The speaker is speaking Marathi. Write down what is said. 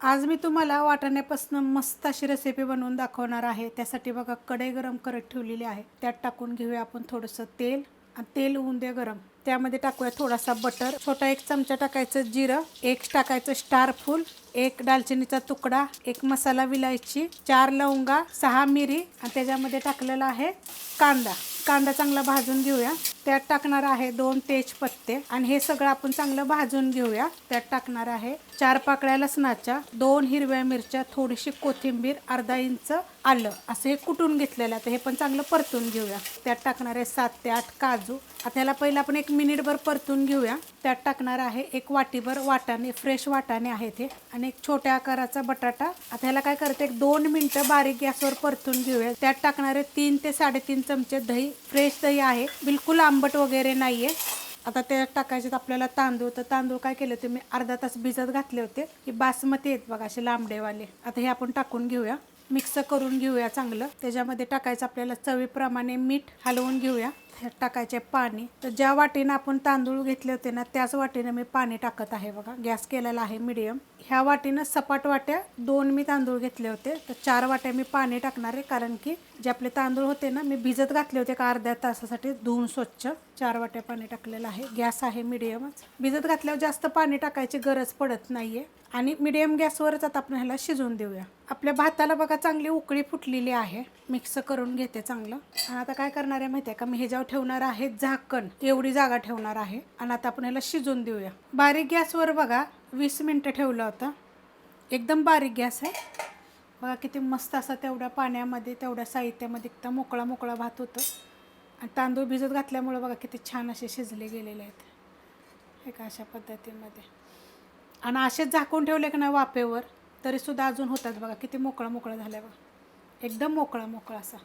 आज मी तुम्हाला वाटाण्यापासून मस्त अशी रेसिपी बनवून दाखवणार आहे। त्यासाठी बघा कढई गरम करत ठेवलेली आहे। त्यात टाकून घेऊया आपण थोडंसं तेल आणि तेल होऊन दे गरम। त्यामध्ये टाकूया थोडासा बटर, छोटा 1 चमचा टाकायचं जिरं, 1 टाकायचं स्टार फूल, 1 दालचिनीचा तुकडा, 1 मसाला विलायची, 4 लवंगा, 6 मिरी आणि त्याच्यामध्ये टाकलेला आहे कांदा। कांदा चांगला भाजून घेऊया। त्यात टाकणार आहे 2 तेजपत्ते आणि हे सगळं आपण चांगलं भाजून घेऊया। त्यात टाकणार आहे 4 पाकळ्या लसणाच्या, 2 हिरव्या मिरच्या, थोडीशी कोथिंबीर, अर्धा इंच आलं असं हे कुटून घेतलेलं आहे। हे पण चांगलं परतून घेऊया। त्यात टाकणार आहे 7 ते 8 काजू। आता ह्याला पहिला आपण 1 मिनिटभर परतून घेऊया। त्यात टाकणार आहे 1 वाटीभर वाटाणे, फ्रेश वाटाणे आहेत हे, आणि 1 छोट्या आकाराचा बटाटा। आता ह्याला काय करते 1-2 मिनिटं बारीक गॅसवर परतून घेऊया। त्यात टाकणार आहे 3 ते 3.5 चमचे दही, फ्रेश दही आहे, बिलकुल आंबट वगैरे नाहीये। आता त्यात टाकायचे आपल्याला तांदूळ। तर तांदूळ काय केले होते मी अर्धा तास भिजत घातले होते। हे बासमती आहेत बघा असे लांबडेवाले। आता हे आपण टाकून घेऊया, मिक्स करून घेऊया चांगलं। त्याच्यामध्ये टाकायचं आपल्याला चवीप्रमाणे मीठ, हलवून घेऊया। टाकायचे पाणी। तर ज्या वाटीनं आपण तांदूळ घेतले होते ना त्याच वाटीनं मी पाणी टाकत आहे बघा। गॅस केलेला आहे मीडियम। ह्या वाटीनं सपाट वाट्या 2 मी तांदूळ घेतले होते, तर 4 वाट्या मी पाणी टाकणार आहे, कारण की जे आपले तांदूळ होते ना मी भिजत घातले होते का अर्ध्या तासासाठी धुवून स्वच्छ। 4 वाट्या पाणी टाकलेलं आहे। गॅस आहे मीडियमच। भिजत घातल्यावर जास्त पाणी टाकायची गरज पडत नाहीये आणि मीडियम गॅसवरच आता आपण ह्याला शिजवून देऊया। आपल्या भाताला बघा चांगली उकळी फुटलेली आहे। मिक्स करून घेते चांगलं। आणि आता काय करणार आहे माहिती आहे का, मी ह्याच्यावर ठेवणार आहे झाकण, एवढी जागा ठेवणार आहे आणि आता आपण ह्याला शिजवून देऊया। बारीक गॅसवर बघा 20 मिनिटं ठेवलं होतं, एकदम बारीक गॅस आहे बघा। किती मस्त असा तेवढ्या पाण्यामध्ये तेवढ्या साहित्यामध्ये एकदम मोकळा मोकळा भात होतं आणि तांदूळ भिजत घातल्यामुळे बघा किती छान असे शिजले गेलेले आहेत हे का अशा पद्धतीमध्ये। आणि असेच झाकून ठेवले की नाही वाफेवर तरीसुद्धा अजून होतात बघा। किती मोकळा मोकळा झालं बघा, एकदम मोकळा मोकळा असा।